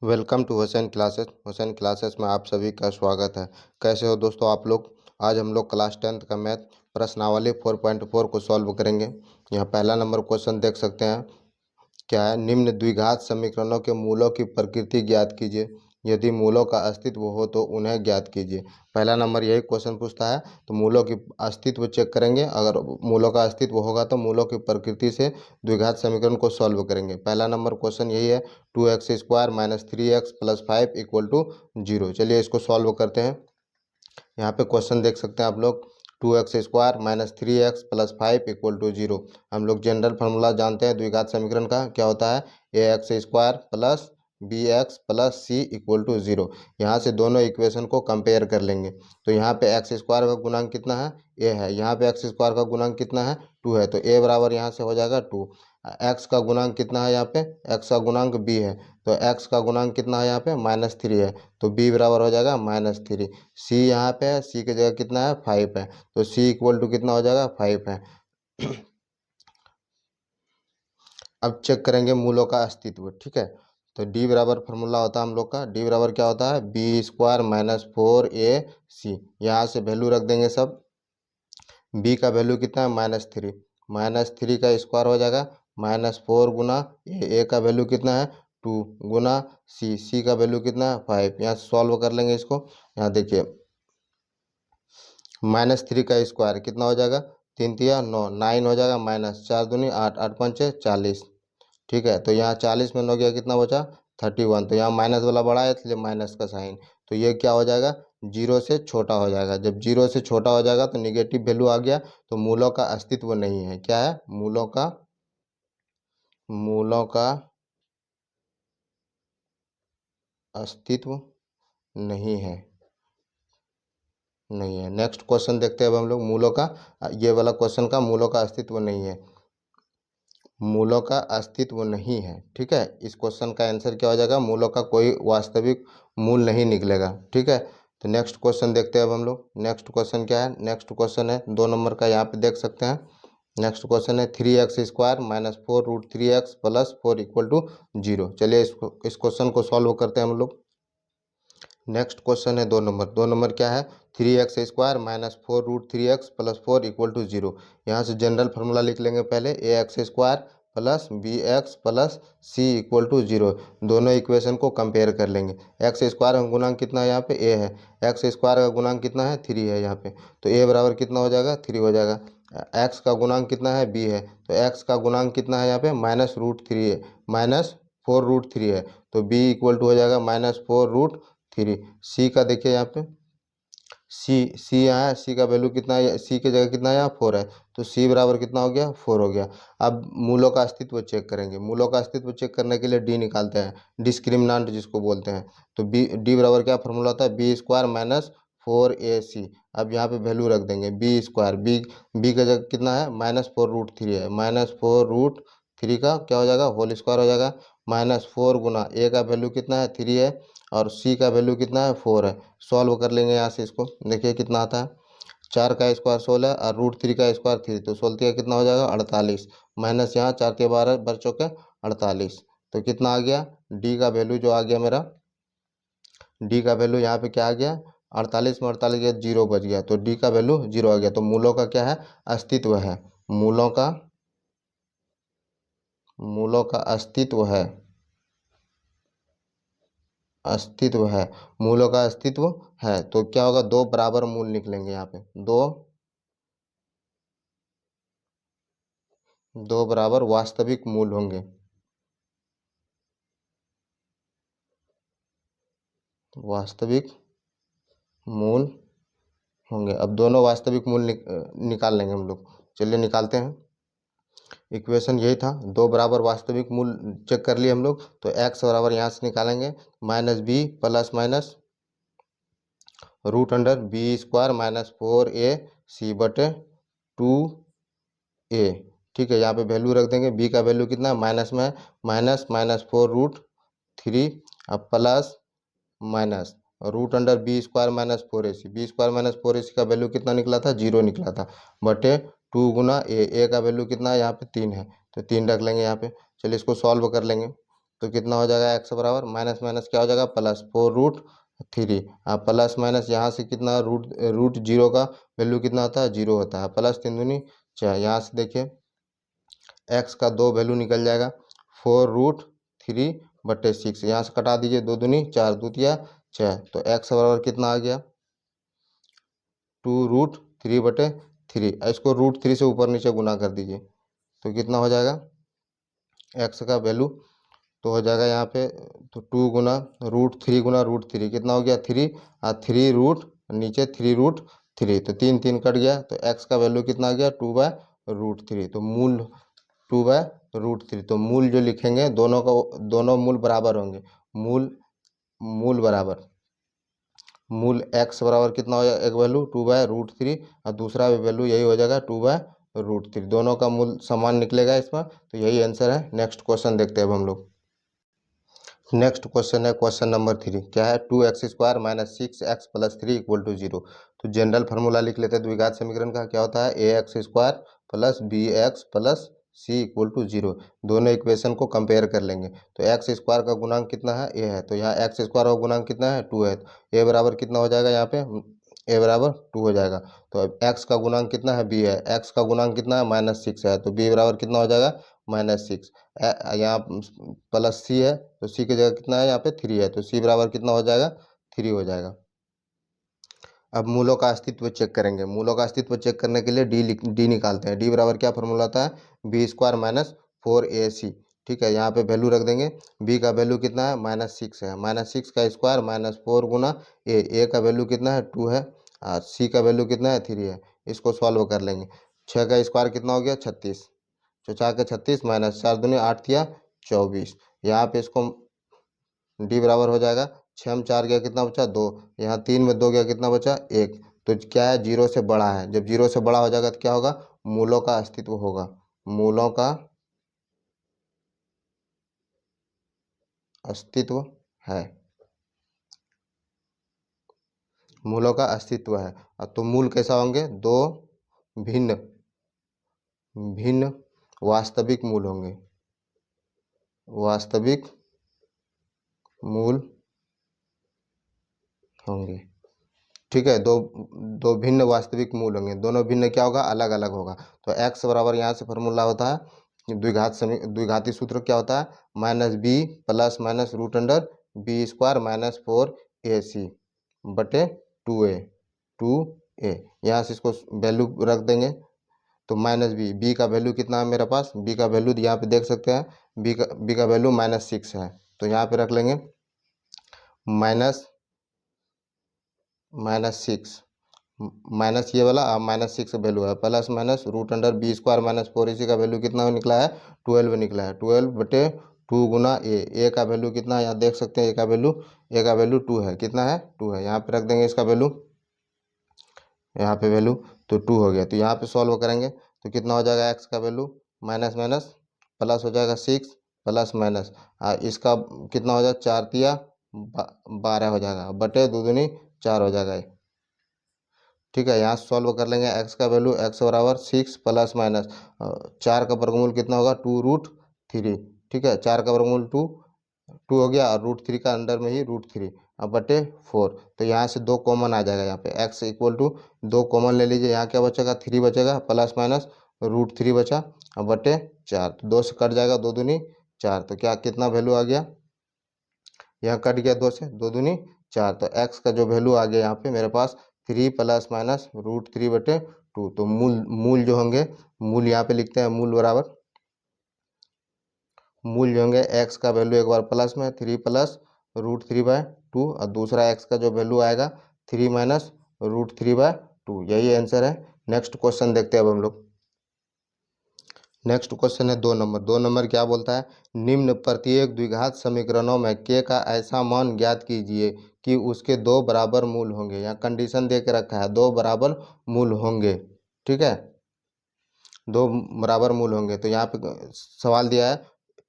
Welcome to Hussain classes. Hussain classes में आप सभी का स्वागत है। कैसे हो दोस्तों आप लोग। आज हम लोग क्लास 10th का मैथ प्रश्नावली 4.4 को सॉल्व करेंगे। यहाँ पहला नंबर क्वेश्चन देख सकते हैं। क्या है, निम्न द्विघात समीकरणों के मूलों की प्रकृति ज्ञात कीजिए। यदि मूलों का अस्तित्व हो तो उन्हें ज्ञात कीजिए। पहला नंबर यही क्वेश्चन पूछता है। तो मूलों की अस्तित्व चेक करेंगे। अगर मूलों का अस्तित्व होगा तो मूलों की प्रकृति से द्विघात समीकरण को सॉल्व करेंगे। पहला नंबर क्वेश्चन यही है। 2x² minus 3x plus 5 equal to 0। चलिए इसको सॉल्व करते हैं। यहाँ पे क्वेश्चन देख सकते हैं आप लोग। 2x² minus 3x plus 5 equal to 0। हम लोग जनरल फार्मूला जानते हैं द्विघात समीकरण का, क्या होता है, ax² plus bx plus c equal to 0। यहाँ से दोनों इक्वेशन को कंपेयर कर लेंगे। तो यहाँ पे x² का गुणांक कितना है, a है। यहाँ पे x² का गुणांक कितना है, 2 है। तो a बराबर यहाँ से हो जाएगा 2। x का गुणांक कितना है, यहाँ पे x का गुणांक b है। तो x का गुणांक कितना है, यहाँ पे -3 है। तो b बराबर हो जाएगा -3। c यहाँ पे है, c की जगह कितना है, 5 है। तो c इक्वल टू कितना हो जाएगा, 5 है। अब चेक करेंगे मूलों का अस्तित्व, ठीक है। तो d बराबर फार्मूला होता है हम लोग का, d बराबर क्या होता है, b² माइनस 4ac। यहाँ से वैल्यू रख देंगे सब। b का वैल्यू कितना है, -3। -3 का स्क्वायर हो जाएगा -4 गुना a का वैल्यू कितना है, 2 गुना c का वैल्यू कितना है, 5। यहाँ सॉल्व कर लेंगे इसको। यहाँ देखिए -3 का स्क्वायर कितना हो जाएगा, 3 तिया 9, 9 हो जाएगा, माइनस 4 दूनी 8, 8 पंचे 40। ठीक है। तो यहाँ 40 में 9 गया, कितना बचा, 31। तो यहाँ माइनस वाला बड़ा है इसलिए माइनस का साइन। तो ये क्या हो जाएगा, जीरो से छोटा हो जाएगा। जब जीरो से छोटा हो जाएगा तो निगेटिव वैल्यू आ गया। तो मूलों का अस्तित्व नहीं है। क्या है, मूलों का अस्तित्व नहीं है, नहीं है। नेक्स्ट क्वेश्चन देखते हैं अब हम लोग। मूलों का, ये वाला क्वेश्चन का मूलों का अस्तित्व नहीं है, मूलों का अस्तित्व नहीं है। ठीक है। इस क्वेश्चन का आंसर क्या हो जाएगा, मूलों का कोई वास्तविक मूल नहीं निकलेगा। ठीक है। तो नेक्स्ट क्वेश्चन देखते हैं अब हम लोग। नेक्स्ट क्वेश्चन क्या है, नेक्स्ट क्वेश्चन है 2 नंबर का, यहाँ पे देख सकते हैं। नेक्स्ट क्वेश्चन है 3x² minus 4√3x plus 4 equal to 0। चलिए इस क्वेश्चन को सॉल्व करते हैं हम लोग। नेक्स्ट क्वेश्चन है 2 नंबर। 2 नंबर क्या है, 3x² minus 4√3x plus 4 equal to 0। यहाँ से जनरल फार्मूला लिख लेंगे पहले, ax² plus bx plus c equal to 0। दोनों इक्वेशन को कंपेयर कर लेंगे। x² का गुणांक कितना है, यहाँ पे a है। x² का गुणांक कितना है, 3 है यहाँ पे। तो a बराबर कितना हो जाएगा, 3 हो जाएगा। x का गुणांक कितना है, b है। तो x का गुणांक कितना है यहाँ पे, -√3 है, -4√3 है। तो b इक्वल टू हो जाएगा -4√3। सी का देखिए यहाँ पे, सी यहाँ है, सी का वैल्यू कितना है, सी की जगह कितना है, यहाँ 4 है। तो सी बराबर कितना हो गया, 4 हो गया। अब मूलों का अस्तित्व चेक करेंगे। मूलों का अस्तित्व चेक करने के लिए डी निकालते हैं, डिस्क्रिमिनांट जिसको बोलते हैं। तो बी, डी बराबर क्या फॉर्मूला होता है, b² माइनस 4ac। अब यहाँ पे वैल्यू रख देंगे, b², बी का जगह कितना है, -4√3 है। -4√3 का क्या हो जाएगा, होल स्क्वायर हो जाएगा। -4 गुना ए का वैल्यू कितना है, 3 है, और सी का वैल्यू कितना है, 4 है। सॉल्व कर लेंगे यहाँ से इसको। देखिए कितना आता है, 4 का स्क्वायर 16 और √3 का स्क्वायर 3, तो 16 का कितना हो जाएगा, 48। माइनस यहाँ 4 के 12 बच्चों के 48। तो कितना आ गया, डी का वैल्यू जो आ गया मेरा, डी का वैल्यू यहाँ पे क्या आ गया, 48 में 48 गया, 0 बच गया। तो डी का वैल्यू 0 आ गया। तो मूलों का क्या है, अस्तित्व है। मूलों का अस्तित्व है, अस्तित्व है। मूलों का अस्तित्व है। तो क्या होगा, 2 बराबर मूल निकलेंगे यहाँ पे। दो बराबर वास्तविक मूल होंगे, वास्तविक मूल होंगे। अब दोनों वास्तविक मूल निकाल लेंगे हम लोग। चलिए निकालते हैं। इक्वेशन यही था, 2 बराबर वास्तविक मूल चेक कर लिए हम लोग। तो x बराबर यहाँ से निकालेंगे -b plus minus √b² minus 4ac बटे 2a। ठीक है। यहाँ पे वैल्यू रख देंगे। b का वैल्यू कितना है, माइनस में है, -4√3 अब plus minus √b² minus 4ac। b² minus 4ac का वैल्यू कितना निकला था, 0 निकला था, बटे 2 गुना ए का वैल्यू कितना है, यहाँ पे 3 है। तो 3 रख लेंगे यहाँ पे। चलिए इसको सॉल्व कर लेंगे। तो कितना हो जाएगा एक्स बराबर माइनस माइनस क्या हो जाएगा प्लस 4√3। प्लस माइनस यहाँ से कितना रूट रूट जीरो का वैल्यू कितना होता है 0 होता है, प्लस 3 दूनी 4। यहाँ से देखिए एक्स का 2 वैल्यू निकल जाएगा 4√3/6। यहाँ से कटा दीजिए 2 दूनी 4 दूतिया 6। तो एक्स बराबर कितना आ गया 2√3/3। इसको √3 से ऊपर नीचे गुना कर दीजिए तो कितना हो जाएगा एक्स का वैल्यू। तो हो जाएगा यहाँ पे तो 2 गुना √3 कितना हो गया 3। 3 रूट नीचे 3√3 तो 3 कट गया तो एक्स का वैल्यू कितना आ गया 2/√3। तो मूल 2/√3। तो मूल जो लिखेंगे दोनों मूल बराबर होंगे। मूल मूल बराबर मूल एक्स बराबर कितना हो जाएगा एक वैल्यू 2/√3 और दूसरा वैल्यू यही हो जाएगा 2/√3। दोनों का मूल समान निकलेगा इसमें। तो यही आंसर है। नेक्स्ट क्वेश्चन देखते हैं अब हम लोग। नेक्स्ट क्वेश्चन है क्वेश्चन नंबर 3। क्या है 2x² - 6x + 3 = 0। तो जनरल फार्मूला लिख लेते हैं द्विघात समीकरण का। क्या होता है ax² + bx + c = 0। दोनों इक्वेशन को कंपेयर कर लेंगे। तो x² का गुणांक कितना है a है, तो यहाँ x² का गुणांक कितना है 2 है। तो a बराबर कितना हो जाएगा यहाँ पे a बराबर 2 हो जाएगा। तो अब x का गुणांक कितना है b है, x का गुणांक कितना है -6 है, तो b बराबर कितना हो जाएगा -6। यहाँ प्लस c है तो c की जगह कितना है यहाँ पे 3 है, तो c बराबर कितना हो जाएगा 3 हो जाएगा। अब मूलों का अस्तित्व चेक करेंगे। मूलों का अस्तित्व चेक करने के लिए डी निकालते हैं। डी बराबर क्या फॉर्मूला आता है b² - 4ac। ठीक है, यहाँ पे वैल्यू रख देंगे। b का वैल्यू कितना है -6 है, -6 का स्क्वायर -4 गुना a का वैल्यू कितना है 2 है और c का वैल्यू कितना है 3 है। इसको सॉल्व कर लेंगे। 6 का स्क्वायर कितना हो गया 36, 4 के 36 -4 दूनी 8 या 24। यहाँ पे इसको डी बराबर हो जाएगा 6 में 4 गया कितना बचा 2, यहाँ 3 में 2 गया कितना बचा 1। तो क्या है 0 से बड़ा है। जब 0 से बड़ा हो जाएगा तो क्या होगा मूलों का अस्तित्व होगा। मूलों का अस्तित्व है, मूलों का अस्तित्व है। तो मूल कैसा होंगे दो भिन्न भिन्न वास्तविक मूल होंगे। वास्तविक मूल होंगे। ठीक है, दो दो भिन्न वास्तविक मूल होंगे। दोनों भिन्न क्या होगा अलग अलग होगा। तो x बराबर यहाँ से फॉर्मूला होता है कि द्विघाती सूत्र क्या होता है -b ± √b² - 4ac बटे 2a। यहाँ से इसको वैल्यू रख देंगे। तो -b का वैल्यू कितना है मेरे पास, b का वैल्यू यहाँ पे देख सकते हैं। b का वैल्यू -6 है, तो यहाँ पे रख लेंगे -6 माइनस ये वाला -6 वैल्यू है प्लस माइनस √b² - 4 इसी का वैल्यू कितना निकला है 12 निकला है। 12/2 गुना a का वैल्यू कितना है यहाँ देख सकते हैं। a का वैल्यू 2 है, कितना है 2 है। यहाँ पे रख देंगे इसका वैल्यू, यहाँ पे वैल्यू तो 2 हो गया। तो यहाँ पे सॉल्व करेंगे तो कितना हो जाएगा x का वैल्यू माइनस माइनस प्लस हो जाएगा 6 प्लस माइनस इसका कितना हो जाएगा 4 तिया 12 हो जाएगा बटे 2 दूनी 4 हो जाएगा। ठीक है, यहाँ सॉल्व कर लेंगे। x का वैल्यू x बराबर 6 प्लस माइनस 4 का वर्गमूल कितना होगा 2√3। ठीक है, 4 का वर्गमूल 2 हो गया और √3 का अंडर में ही √3 अब बटे 4। तो यहाँ से 2 कॉमन आ जाएगा। यहाँ पे x = 2 कॉमन ले लीजिए। यहाँ क्या बचेगा 3 बचेगा प्लस माइनस √3 बचा अब बटे 4। तो 2 से कट जाएगा 2 दूनी 4। तो क्या कितना वैल्यू आ गया यहाँ कट गया 2 से 2 दूनी 4। तो x का जो वैल्यू आ गया यहाँ पे मेरे पास 3 प्लस माइनस √3/2। तो मूल जो होंगे मूल यहाँ पे लिखते हैं। मूल जो होंगे x का वैल्यू एक बार प्लस में 3 प्लस √3/2 और दूसरा x का जो वैल्यू आएगा 3 माइनस √3/2। यही आंसर है। नेक्स्ट क्वेश्चन देखते हैं अब हम लोग। नेक्स्ट क्वेश्चन है 2 नंबर क्या बोलता है निम्न प्रत्येक द्विघात समीकरणों में k का ऐसा मान ज्ञात कीजिए कि उसके 2 बराबर मूल होंगे। यहाँ कंडीशन दे के रखा है 2 बराबर मूल होंगे। ठीक है, 2 बराबर मूल होंगे। तो यहाँ पे सवाल दिया है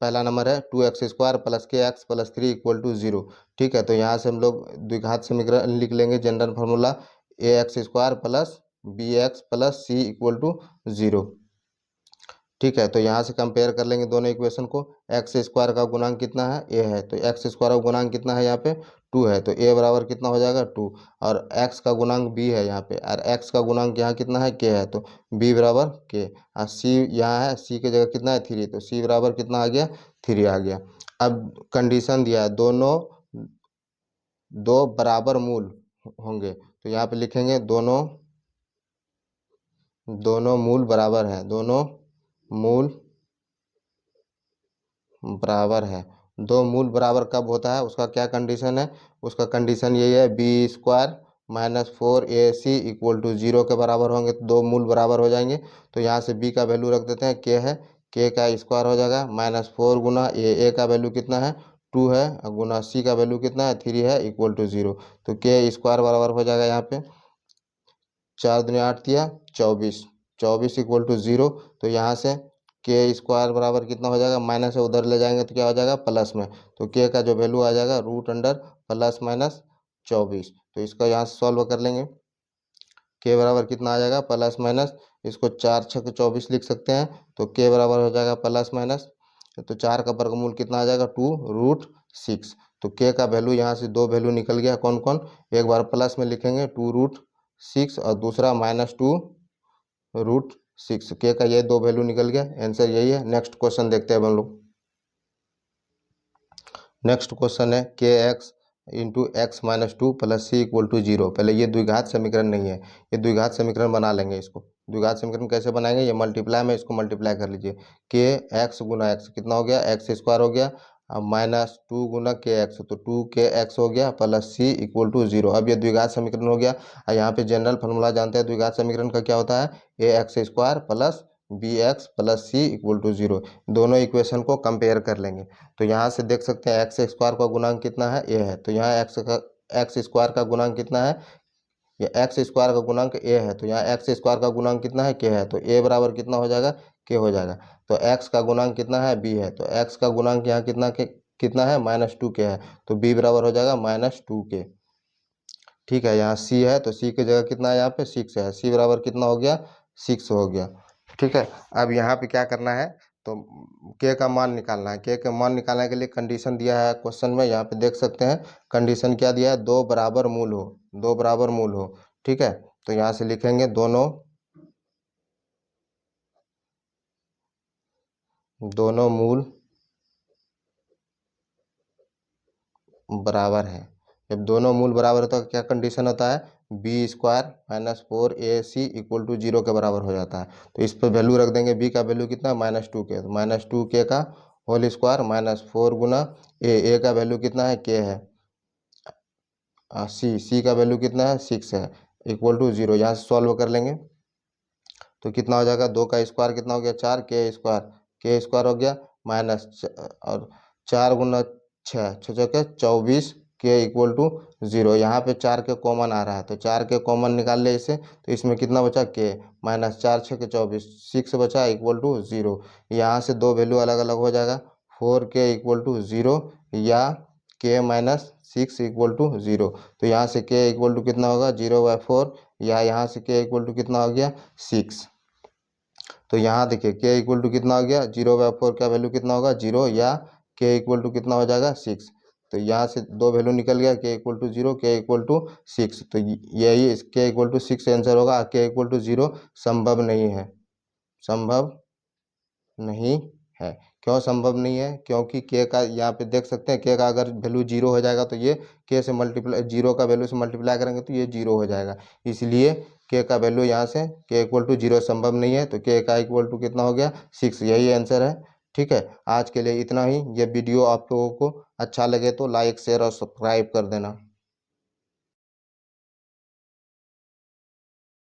पहला नंबर है 2x² + kx + 3 = 0। ठीक है, तो यहाँ से हम लोग द्विघात समीकरण लिख लेंगे। General formula ax² + bx + c = 0। ठीक है, तो यहाँ से कंपेयर कर लेंगे दोनों इक्वेशन को। एक्स स्क्वायर का गुणांक कितना है, ए है, तो एक्स स्क्वायर का गुणांक कितना है यहाँ पे, 2 है, तो ए बराबर कितना हो जाएगा 2। और एक्स का गुणांक बी है यहाँ पे, और एक्स का गुणांक यहाँ कितना है, के है, तो बी बराबर के। और सी यहाँ है, सी की जगह कितना है 3, तो सी बराबर कितना आ गया 3 आ गया। अब कंडीशन दिया है दोनों दो बराबर मूल होंगे, तो यहाँ पे लिखेंगे दोनों दोनों मूल बराबर है, दोनों मूल बराबर है। दो मूल बराबर कब होता है, उसका क्या कंडीशन है, उसका कंडीशन यही है, b square minus 4ac equal to 0 के बराबर होंगे, तो दो मूल बराबर हो जाएंगे। तो यहाँ से b का वैल्यू रख देते हैं, k है, k का स्क्वायर हो जाएगा -4 गुना ए का वैल्यू कितना है 2 है, गुना c का वैल्यू कितना है 3 है, इक्वल टू 0। तो k स्क्वायर बराबर हो जाएगा यहाँ पे 4 दूनी 8 दिया 24, 24 इक्वल टू 0। तो यहाँ से के स्क्वायर बराबर कितना हो जाएगा, माइनस है उधर ले जाएंगे तो क्या हो जाएगा प्लस में, तो के का जो वैल्यू आ जाएगा रूट अंडर प्लस माइनस 24। तो इसका यहाँ से सॉल्व कर लेंगे, के बराबर कितना आ जाएगा प्लस माइनस, इसको 4 छक 24 लिख सकते हैं, तो के बराबर हो जाएगा प्लस माइनस, तो 4 का वर्गमूल कितना आ जाएगा 2√6। तो के का वैल्यू यहाँ से दो वैल्यू निकल गया, कौन कौन, एक बार प्लस में लिखेंगे 2√6 और दूसरा -2√6, के का ये दो वैल्यू निकल गया, आंसर यही है। नेक्स्ट क्वेश्चन देखते हैं हम लोग। नेक्स्ट क्वेश्चन है के x into x minus 2 plus c equal to 0। पहले ये द्विघात समीकरण नहीं है, ये द्विघात समीकरण बना लेंगे। इसको द्विघात समीकरण कैसे बनाएंगे, ये मल्टीप्लाई में इसको मल्टीप्लाई कर लीजिए, के एक्स गुना एक्स कितना हो गया एक्स स्क्वायर हो गया, -2 गुना के एक्स, तो 2 के एक्स हो गया प्लस सी इक्वल टू 0। अब ये द्विघात समीकरण हो गया। और यहाँ पे जनरल फॉर्मूला जानते हैं द्विघात समीकरण का क्या होता है, a x square plus b x plus c equal to 0। दोनों इक्वेशन को कंपेयर कर लेंगे। तो यहाँ से देख सकते हैं एक्स स्क्वायर का गुणांक कितना है, ए है, तो यहाँ एक्स स्क्वायर का गुणांक कितना है, ये एक्स स्क्वायर का गुणांक ए है, तो यहाँ एक्स स्क्वायर का गुणांक कितना है के है, तो ए बराबर कितना हो जाएगा के हो जाएगा। तो एक्स का गुणांक कितना है बी है, तो एक्स का गुणांक यहाँ कितना है -2 के है, तो बी बराबर हो जाएगा -2 के। ठीक है, यहाँ सी है, तो सी की जगह कितना है यहाँ पे 6 है, सी बराबर कितना हो गया 6 हो गया। ठीक है, अब यहाँ पे क्या करना है, तो के का मान निकालना है। के का मान निकालने के लिए कंडीशन दिया है क्वेश्चन में, यहाँ पे देख सकते हैं कंडीशन क्या दिया है, दो बराबर मूल हो, दो बराबर मूल हो। ठीक है, तो यहाँ से लिखेंगे दोनों मूल बराबर है। जब दोनों मूल बराबर होता है तो क्या कंडीशन होता है, b square -4ac equal to 0 के बराबर हो जाता है। तो इस पर वैल्यू रख देंगे, बी का वैल्यू कितना -2 के, तो -2 के का होल स्क्वायर -4 गुना ए का वैल्यू कितना है के है, सी का वैल्यू कितना है 6 है, इक्वल टू 0। यहाँ से सॉल्व कर लेंगे तो कितना हो जाएगा, 2 का स्क्वायर कितना हो गया 4 के स्क्वायर हो गया माइनस, और 4 गुना 6 छः के 24 के इक्वल टू 0। यहाँ पे 4 के कॉमन आ रहा है, तो 4 के कॉमन निकाल ले इसे, तो इसमें कितना बचा के -4 6 के 24 6 बचा इक्वल टू 0। यहाँ से दो वैल्यू अलग अलग हो जाएगा, 4 के इक्वल टू 0 या के -6 इक्वल टू 0। तो यहाँ से के इक्वल टू कितना होगा 0/4, या यहाँ से के इक्वल टू कितना हो गया 6। तो यहाँ देखिए के इक्वल टू कितना हो गया 0/4 का वैल्यू कितना होगा 0, या के इक्वल टू कितना हो जाएगा 6। तो यहाँ से दो वैल्यू निकल गया, के इक्वल टू 0 के इक्वल टू 6। तो यही के इक्वल टू 6 आंसर होगा, के इक्वल टू 0 संभव नहीं है, संभव नहीं है। क्यों संभव नहीं है, क्योंकि के का यहाँ पे देख सकते हैं के का अगर वैल्यू 0 हो जाएगा तो ये के से मल्टीप्लाई 0 का वैल्यू से मल्टीप्लाई करेंगे तो ये 0 हो जाएगा, इसलिए के का वैल्यू यहाँ से के इक्वल टू 0 संभव नहीं है। तो के का इक्वल टू कितना हो गया 6, यही आंसर है। ठीक है, आज के लिए इतना ही। ये वीडियो आप लोगों को अच्छा लगे तो लाइक शेयर और सब्सक्राइब कर देना।